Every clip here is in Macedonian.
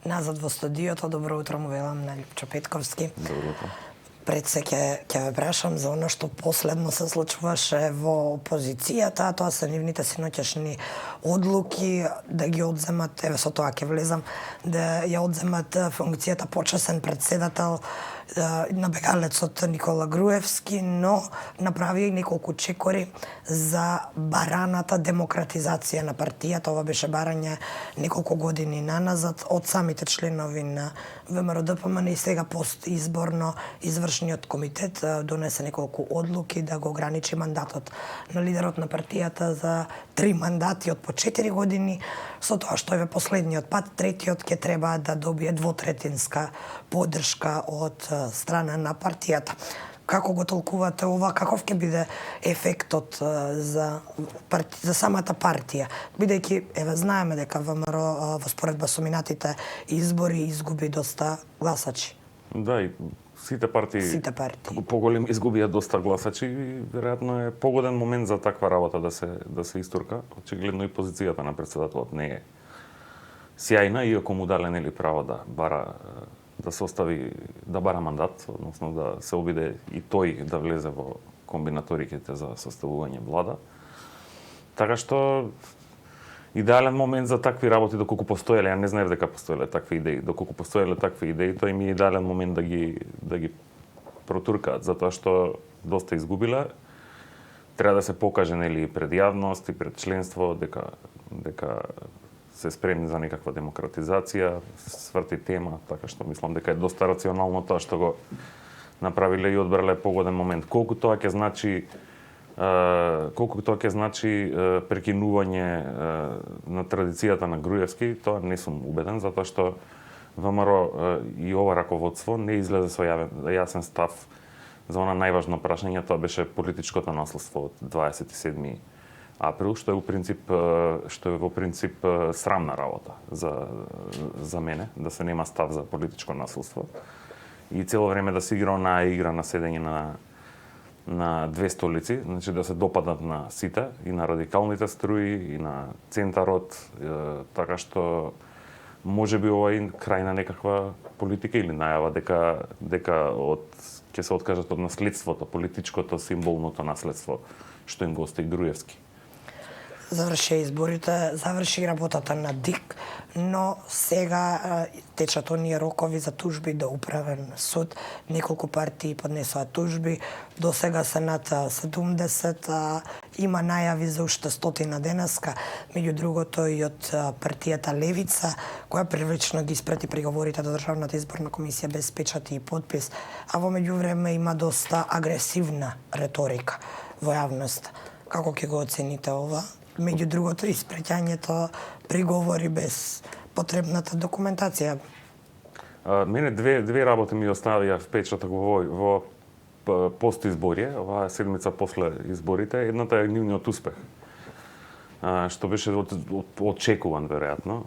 Назад во студиото, добро утро му велам на Липчо Петковски. Добро утро. Пред се ќе ве прашам за оно што последно се случуваше во опозицијата, а тоа се нивните синоќашни одлуки да ги одземат, еве со тоа ќе влезам, да ја одземат функцијата почесен председател на бегалецот Никола Груевски, но направи и неколку чекори за бараната демократизација на партијата. Ова беше барање неколку години наназад од самите членови на ВМРО-ДПМН и сега постизборно извршниот комитет донесе неколку одлуки да го ограничи мандатот на лидерот на партијата за 3 мандати од по 4 години, со тоа што е последниот пат, третиот ќе треба да добие двотретинска поддршка од страна на партијата. Како го толкувате ова? Каков ќе биде ефектот за самата партија? Бидејќи, еве, знаеме дека ВМРО во споредба со минатите избори изгуби доста гласачи. Да, и сите партии поголем изгубија доста гласачи и веројатно е погоден момент за таква работа да се истурка. Очигледно и позицијата на председателот не е сјајна, иако му дале нели право да бара да се остави да бара мандат, односно да се обиде и тој да влезе во комбинаториките за составување влада. Така што идеален момент за такви работи доколку постоеле, ја не знаев дека постоеле такви идеи, доколку постоеле такви идеи, тој ми е идеален момент да ги протуркаат, затоа што доста изгубиле. Треба да се покаже нели пред јавност и пред членство дека се спремни за некаква демократизација, сврти тема, така што мислам дека е доста рационално тоа што го направиле и одбрале погоден момент. Колку тоа ќе значи прекинување на традицијата на Груевски, тоа не сум убеден, затоа што ВМРО и ова раководство не излезе со јасен став за она најважно прашање, тоа беше политичкото наследство од 27 април, што е во принцип срамна работа за мене, да се нема став за политичко наследство. И цело време да се игра онаа игра на седење на две столици, значи да се допаднат на сите, и на радикалните струи, и на центарот, така што можеби ова е крај на некаква политика или најава дека ќе се откажат од наследството, политичкото, символното наследство што им го остави Груевски. Заврши изборите, заврши работата на ДИК, но сега течат оние рокови за тужби до управен суд. Неколку партии поднесоа тужби, до сега се над 70, има најави за уште 100 денеска, меѓу другото и од партијата Левица, која прилично ги испрати приговорите до Државната изборна комисија без печат и подпис, а во меѓувреме има доста агресивна реторика во јавноста. Како ќе го оцените ова? Меѓу другото, испреќањето приговори без потребната документација. Мене две работи ми оставија впечаток во постизборие, оваа седмица после изборите. Едната е нивниот успех, што беше очекуван веројатно.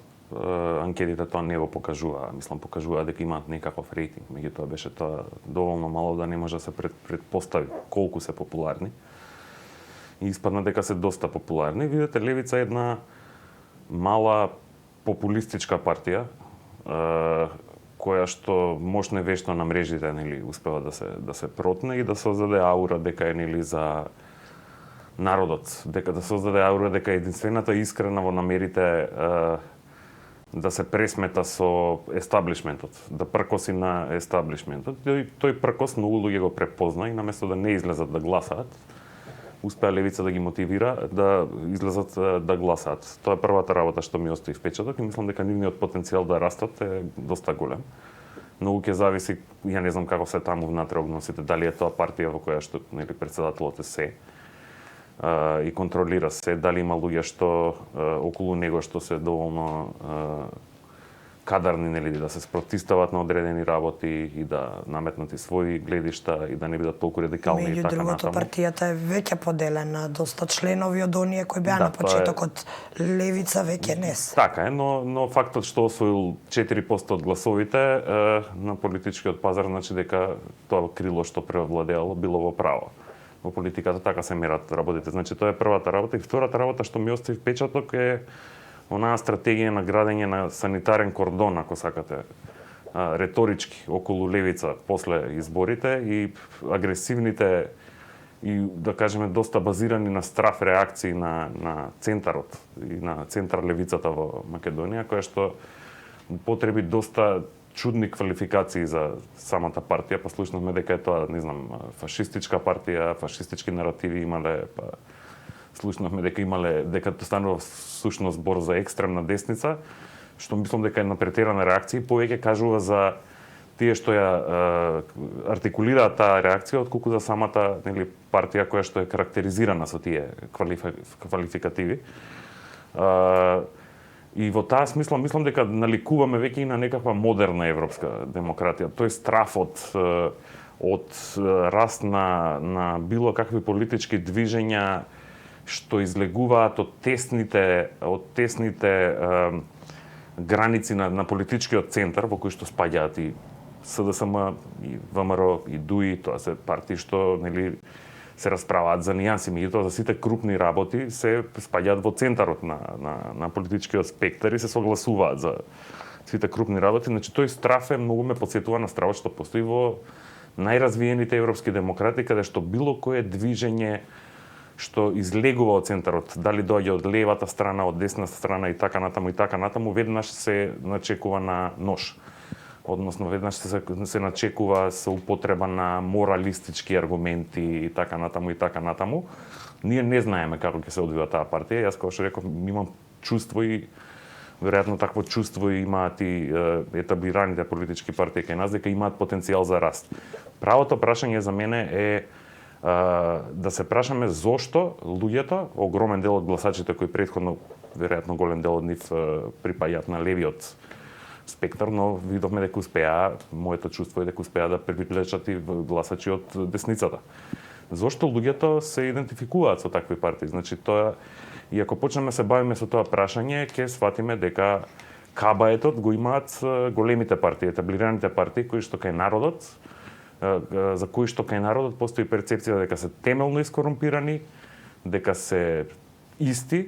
Анкетите тоа не го покажуваа, покажуваа дека имаат некаков рейтинг, меѓутоа беше тоа доволно мало да не може да се предпостави колку се популарни. И испадна дека се доста популарни. Видете, Левица е една мала популистичка партија, која што мощно и вешто на мрежите нели успева да се протне и да создаде аура дека е нели за народот, дека да создаде аура дека е единствената искрена во намерите да се пресмета со естаблишментот, да пркоси на естаблишментот. Тој пркос многу луѓе го препозна и наместо да не излезат да гласаат, успеа Левица да ги мотивира да излезат да гласаат. Тоа е првата работа што ми остави впечаток и мислам дека нивниот потенцијал да растат е доста голем. Многу ќе зависи, ја не знам како се таму внатре односите, дали е тоа партија во која што нели претседателот е се и контролира се, дали има луѓе што околу него што се доволно кадарни нели да се спротивстават на одредени работи и да наметнат и своји гледишта и да не бидат толку радикални и така натаму. Меѓу другото, партијата е веќе поделена, доста членови од оние кои беа на почетокот Левица веќе не се. Така е, но фактот што освоил 4% од гласовите на политичкиот пазар значи дека тоа крило што превладеало било во право. Во политиката така се мерат работите. Значи тоа е првата работа и втората работа што ми остави впечаток е онаа стратегија на градење на санитарен кордон, ако сакате, реторички околу левица после изборите и агресивните и да кажеме доста базирани на страф реакции на центарот и на центар левицата во Македонија, која што потреби доста чудни квалификации за самата партија, па слушнавме дека е тоа, не знам, фашистичка партија, фашистички наративи имале, па слушнавме дека станува всушност збор за екстремна десница, што мислам дека е на претерана реакција, повеќе кажува за тие што ја артикулираат таа реакција, отколку за самата, нели, партија која што е карактеризирана со тие квалификативи. И во таа смисла мислам дека наликуваме веќе и на некаква модерна европска демократија. Тој страфот од раст на било какви политички движења што излегуваат од тесните граници на политичкиот центар во кој што спаѓаат и СДСМ, и ВМРО, и ДУИ, тоа се партии што, нели, се расправаат за нијанси, меѓутоа за сите крупни работи се спаѓаат во центарот на политичкиот спектар и се согласуваат за сите крупни работи. Значи тој страф многу ме потсетува на стравот што постои во најразвиените европски демократи, каде што било кое движење што излегува од центарот, дали доаѓа од левата страна, од десната страна и така натаму, веднаш се начекува на нож. Односно, веднаш се начекува со употреба на моралистички аргументи и така натаму. Ние не знаеме како ќе се одвива таа партија. Јас, како што реков, имам чувство и веројатно такво чувство имаат и етаблираните политички партии кај нас, дека имаат потенцијал за раст. Правото прашање за мене е да се прашаме зошто луѓето, огромен дел од гласачите кои претходно, веројатно голем дел од нив припаѓаат на левиот спектар, но видовме дека успеа, моето чувство е дека успеа да привлечат и гласачи од десницата. Зошто луѓето се идентификуваат со такви партии? Значи тоа, и ако почнеме се бавиме со тоа прашање, ќе сватиме дека кабаетот го имаат големите партии, етаблираните партии кои што кај народот, за кои што кај народот постои перцепција дека се темелно искорумпирани, дека се исти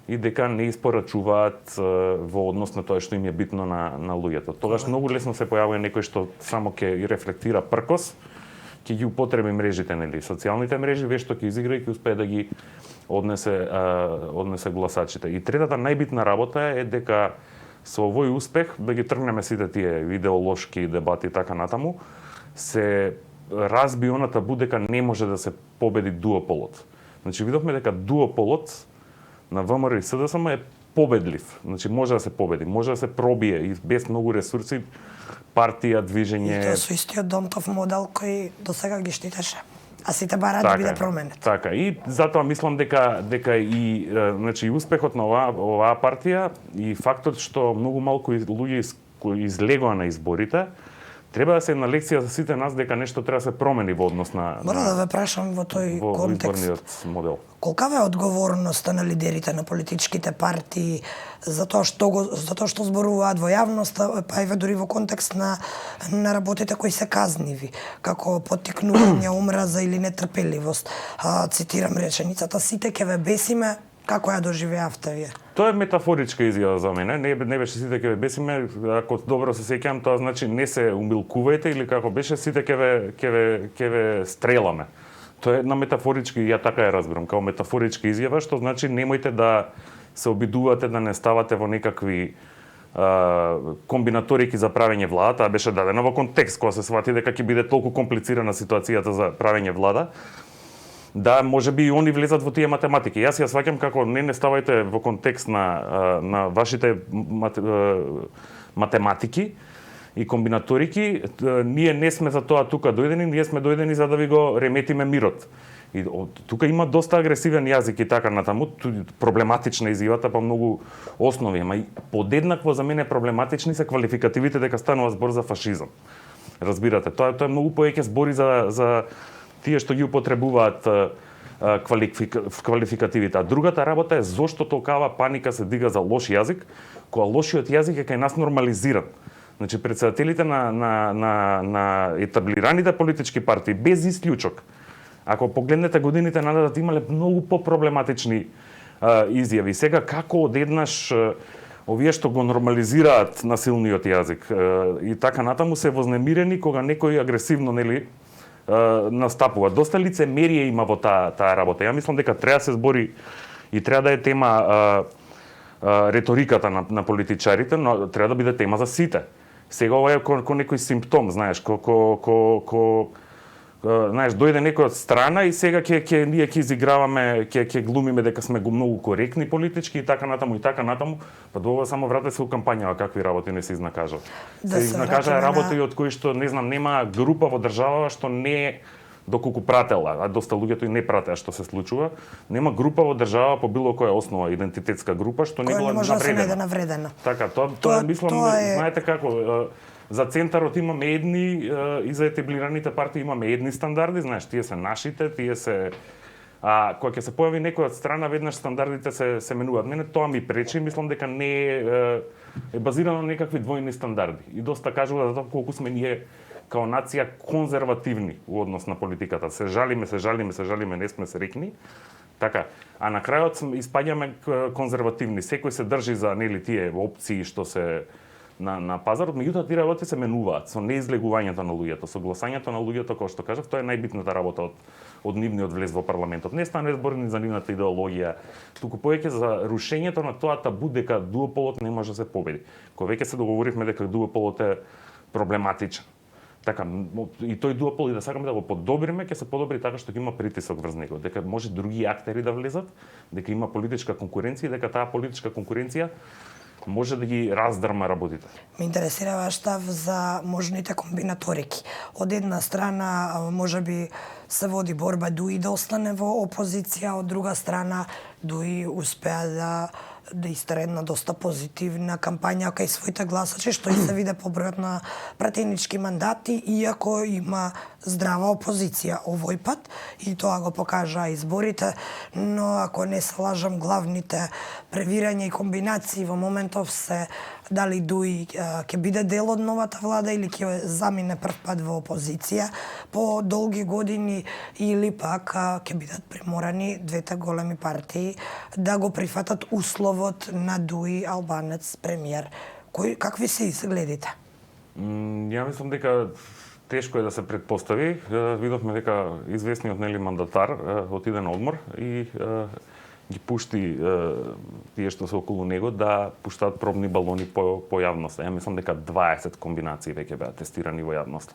и дека не испорачуваат во однос на тоа што им е битно на луѓето. Тогаш многу лесно се појавува некој што само ќе рефлектира пркос, ќе ги употреби мрежите, нели, социјалните мрежи, вешто ќе изигра и ќе успее да ги однесе гласачите. И третата најбитна работа е дека со овој успех да ги тргнеме сите тие идеолошки дебати и така натаму, се разби она табу дека не може да се победи дуополот. Значи видовме дека дуополот на ВМРО и СДСМ е победлив. Значи може да се победи, може да се пробие и без многу ресурси партија, движење. И тоа со истиот Донтов модел кој досега ги штитеше. А сите бараат да биде променет. Така, и затоа мислам дека и значи успехот на оваа партија и фактот што многу малку луѓе излегоа на изборите, треба да се една лекција за сите нас дека нешто треба да се промени во однос на Мора да ве прашам во тој контекст. Модел. Колкава е одговорноста на лидерите на политичките партии за тоа што зборуваат во јавноста, па еве дури во контекст на работите кои се казниви, како поттикнување омраза или нетрпеливост. Цитирам реченицата: сите ќе ве бесиме. Како ја доживеавте вие? Тоа е метафоричка изјава за мене. Не беше сите ќе ве бесиме, ако добро се сеќавам, тоа значи не се умилкувајте или како беше сите ќе ве стреламе. Тоа е една метафоричка, ја така ја разбирам, како метафоричка изјава, што значи немојте да се обидувате да не ставате во некакви комбинаторики за правење влада. Таа беше дадена во контекст кога се свати дека ќе биде толку комплицирана ситуацијата за правење влада. Да, можеби и они влезат во тие математики. Јас ја сваќам како не ставајте во контекст на вашите математики и комбинаторики. Ние не сме за тоа тука дојдени, ние сме дојдени за да ви го реметиме мирот. И тука има доста агресивен јазик и така натаму, проблематична изјавата, па многу основи, ама и подеднакво за мене проблематични се квалификативите дека станува збор за фашизам. Разбирате, тоа е многу поеќе збори за тие што ги употребуваат квалификативите. А другата работа е зошто толкава паника се дига за лош јазик, кога лошиот јазик е кај нас нормализиран. Значи претседателите на етаблираните политички партии без исклучок, ако погледнете годините назад, имале многу попроблематични изјави. Сега како одеднаш овие што го нормализираат насилниот јазик и така натаму се вознемирени кога некој агресивно настапува. Доста лицемерие има во таа работа. Ја мислам дека треба да се збори и треба да е тема реториката на политичарите, но треба да биде тема за сите. Сега ова е ко некој симптом, знаеш, знаеш, дојде некој од страна и сега ние ќе изиграваме, ќе глумиме дека сме многу коректни политички и така натаму, па до ова само врате се у кампањава какви работи не се изнакажат. Да се изнакажа работи од кои што не знам, нема група во државава што не е доколку пратела, а доста луѓето и не пратеа што се случува, нема група во држава по било која основа, идентитетска група што не била навредена. Така, тоа мислам, знаете како, за центарот имаме едни и за етеблираните партии имаме едни стандарди, знаеш, тие се нашите, тие се кога ќе се појави некој од страна, веднаш стандардите се менуваат. Мене тоа ми пречи, мислам дека не е базирано на некакви двојни стандарди. И доста кажува за тоа колку сме ние као нација конзервативни у однос на политиката. Се жалиме, не сме среќни. Така, а на крајот испаѓаме конзервативни. Секој се држи за нели тие опции што се на пазарот, меѓутоа тие работи се менуваат со неизлегувањето на луѓето, со гласањето на луѓето, како што кажав, тоа е најбитната работа од нивниот влез во парламентот. Не стане збор ни за нивната идеологија, туку повеќе за рушењето на тоа табу дека дуополот не може да се победи. Кога веќе се договоривме дека дуополот е проблематичен. Така, и тој дуопол и да сакаме да го подобриме, ќе се подобри така што ќе има притисок врз него, дека може други актери да влезат, дека има политичка конкуренција и дека таа политичка конкуренција може да ги раздрма работите. Ме интересира ваш став за можните комбинаторики. Од една страна, можеби се води борба Дуи да остане во опозиција, од друга страна Дуи успеа да истера една доста позитивна кампања кај своите гласачи, што и се виде по бројот на пратенички мандати, иако има здрава опозиција овој пат, и тоа го покажа изборите, но ако не се лажам, главните превирања и комбинации во моментов се дали Дуи ќе биде дел од новата влада или ќе замине прв пат во опозиција по долги години, или пак ќе бидат приморани двете големи партии да го прифатат условот на Дуи албанец премиер. Какви се изгледите? Ја мислам дека тешко е да се предпостави. Видовме дека известниот мандатар отиде на одмор и ги пушти тие што се околу него да пуштаат пробни балони по јавноста. Ја мислам дека 20 комбинации веќе беа тестирани во јавноста.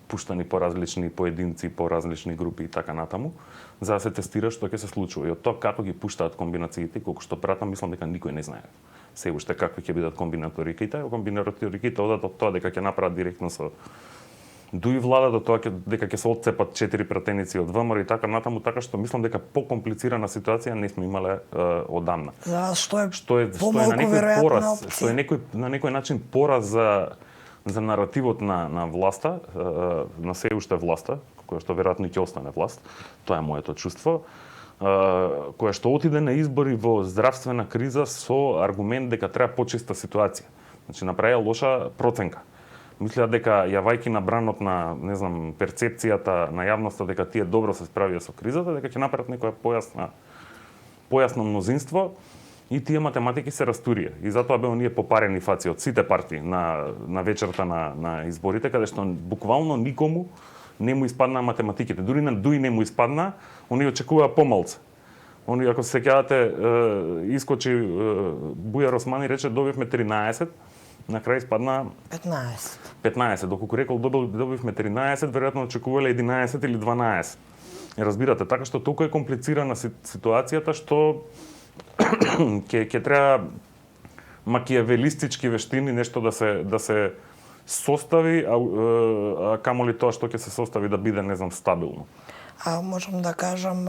Пуштани по различни поединци, по различни групи и така натаму, за да се тестира што ќе се случува. И од тоа како ги пуштаат комбинациите, колку што пратам, мислам дека никој не знае се уште какви ќе бидат комбинаториките. Комбинаториките одат од тоа дека ќе направат директно со Дуи влада до тоа дека ќе се отцепат 4 пратеници од ВМРО и така натаму, така што мислам дека покомплицирана ситуација не сме имале одамна. Што е на некој пораз, што е на некој начин пораз за наративот на власта, на се уште власта, која што веројатно ќе остане власт, тоа е моето чувство, која што отиде на избори во здравствена криза со аргумент дека треба почиста ситуација. Значи направија лоша проценка. Мислеа дека јавајки на бранот на, не знам, перцепцијата на јавноста дека тие добро се справија со кризата, дека ќе направат некоја појасно мнозинство и тие математики се растурија. И затоа беа оние попарени фаци од сите партии на вечерта на изборите, каде што буквално никому не му испаднаа математиките. Дури на Дуи не му испадна, оние очекуваа помалце. Они, ако се сеќавате, искочи Бујар Османи рече добивме 13, на крај испадна 15. Доколку рекол добивме 13, веројатно очекувале 11 или 12. Разбирате, така што толку е комплицирана ситуацијата што ќе треба макијавелистички вештини нешто да се состави, а камоли тоа што ќе се состави да биде, не знам, стабилно. Можам да кажам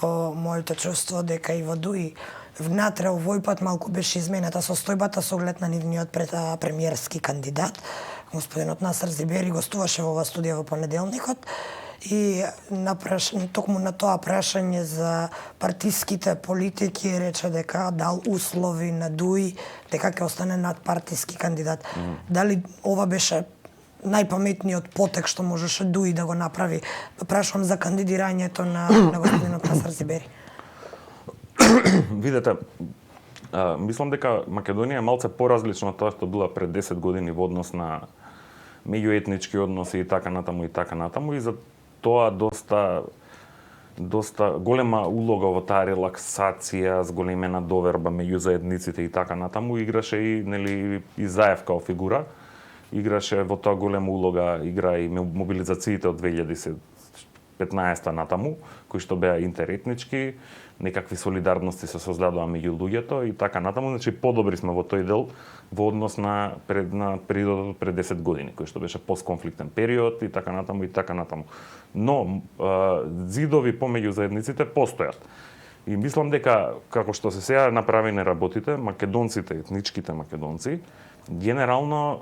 по моето чувство дека и во Дуи внатре овој пат малку беше изменета состојбата со оглед на нивниот премиерски кандидат. Господинот Насер Зибери гостуваше во оваа студија во понеделникот и токму на тоа прашање за партиските политики рече дека дал услови на Дуи дека ќе остане надпартиски кандидат. Дали ова беше најпаметниот потек што можеше Дуи да го направи? Прашувам за кандидирањето на господинот Насер Зибери. Видете, мислам дека Македонија е малце поразлична од тоа што била пред 10 години во однос на меѓуетнички односи и така натаму и за тоа доста голема улога во таа релаксација, зголемена доверба меѓу заедниците и така натаму играше и нели и Заев као фигура. Играше во тоа голема улога, игра и мобилизациите од 2015 натаму, кои што беа интеретнички, некакви солидарности се создадоа меѓу луѓето и така натаму, значи подобри сме во тој дел во однос на периодот пред 10 години, кој што беше постконфликтен период и така натаму. Но зидови помеѓу заедниците постојат. И мислам дека како што се сега направени работите, македонците, етничките македонци, генерално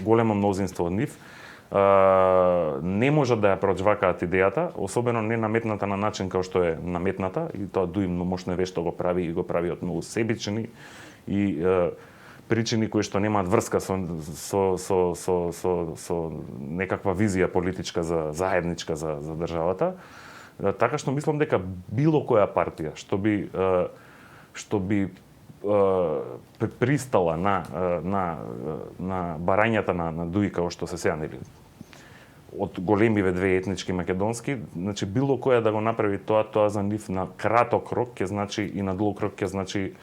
големо мнозинство од нив не можат да ја проџвакаат идејата, особено не наметната на начин како што е наметната, и тоа Дуи мощно вешто го прави и го прави од многу себични и причини кои што немаат врска со некаква визија политичка заедничка за државата. Така што мислам дека било која партија што би пристала на барањата на Дуи како што се сега нели од големиве две етнички македонски, значи било која да го направи тоа за нив на краток рок ќе значи и на долг рок ќе значи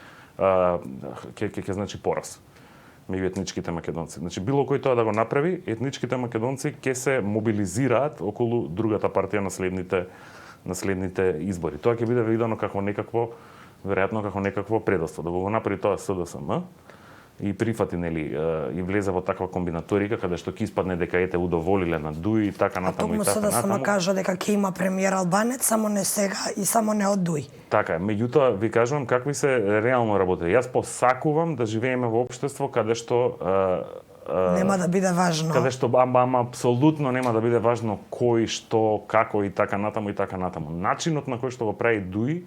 ќе значи пораз меѓу етничките македонци. Значи било кој тоа да го направи, етничките македонци ќе се мобилизираат околу другата партија на следните избори. Тоа ќе биде видено како веројатно како некакво предоство. Да го направи тоа СДСМ и прифати нели и влезе во таква комбинаторика каде што ќе испадне дека ете удоволиле на Дуи и така натаму и така натаму. СДСМ кажа дека ќе има премиер албанец, само не сега и само не од Дуи. Така е, меѓутоа ви кажувам какви се реално работи. Јас посакувам да живееме во општество каде што нема да биде важно. Каде што ама апсолутно нема да биде важно кој, што, како и така натаму. Начинот на кој што го прави Дуи,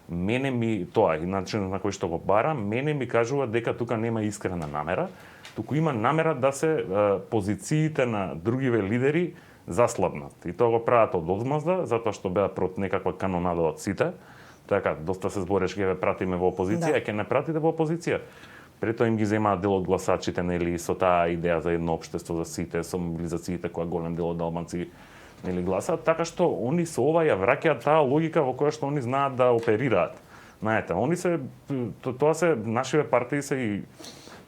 мене ми тоа и начинот на кој што го бара, мене ми кажува дека тука нема искрена намера, туку има намера да се позициите на другиве лидери заслабнат. И тоа го прават од одмазда, затоа што беа прот некаква канонада од сите. Така, доста се збореш ќе ве пратиме во опозиција, ќе не пратите во опозиција. Прето им ги земаат дел од гласачите, нели, со таа идеја за едно општество за сите, со мобилизациите која голем дел од албанци нели гласаат, така што они со ова ја враќаат таа логика во која што они знаат да оперираат. Знаете, тоа се нашиве партии се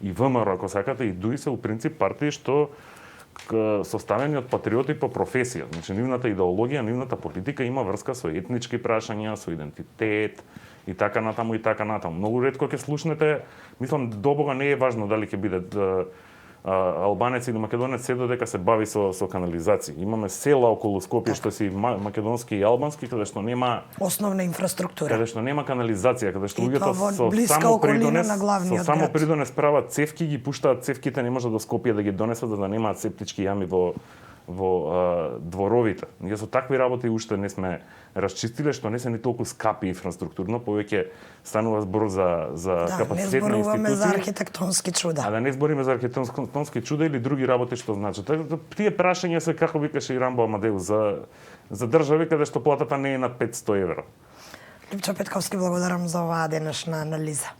и ВМРО, ако сакате, и Дуи се у принцип партии што составени од патриоти по професија. Значи нивната идеологија, нивната политика има врска со етнички прашања, со идентитет и така натаму. Многу ретко ќе слушнете, мислам до Бога не е важно дали ќе биде албанец или македонец, се додека се бави со канализација. Имаме села околу Скопје што си македонски и албански, каде што нема основна инфраструктура. Каде што нема канализација, каде што луѓето со само придонес прават цевки, ги пуштаат цевките, не може до Скопје да ги донесат за да немаат септички јами во дворовите. Ние со такви работи уште не сме расчистиле, што не се ни толку скапи инфраструктурно, повеќе станува збор за капацитет на институции. Да, не зборуваме за архитектонски чуда. А да не збориме за архитектонски чуда или други работи што значат. Тие прашања се, како викаше и Рамбо Амадеус, за држави каде што платата не е над 500 евра. Липчо Петковски, благодарам за оваа денешна анализа.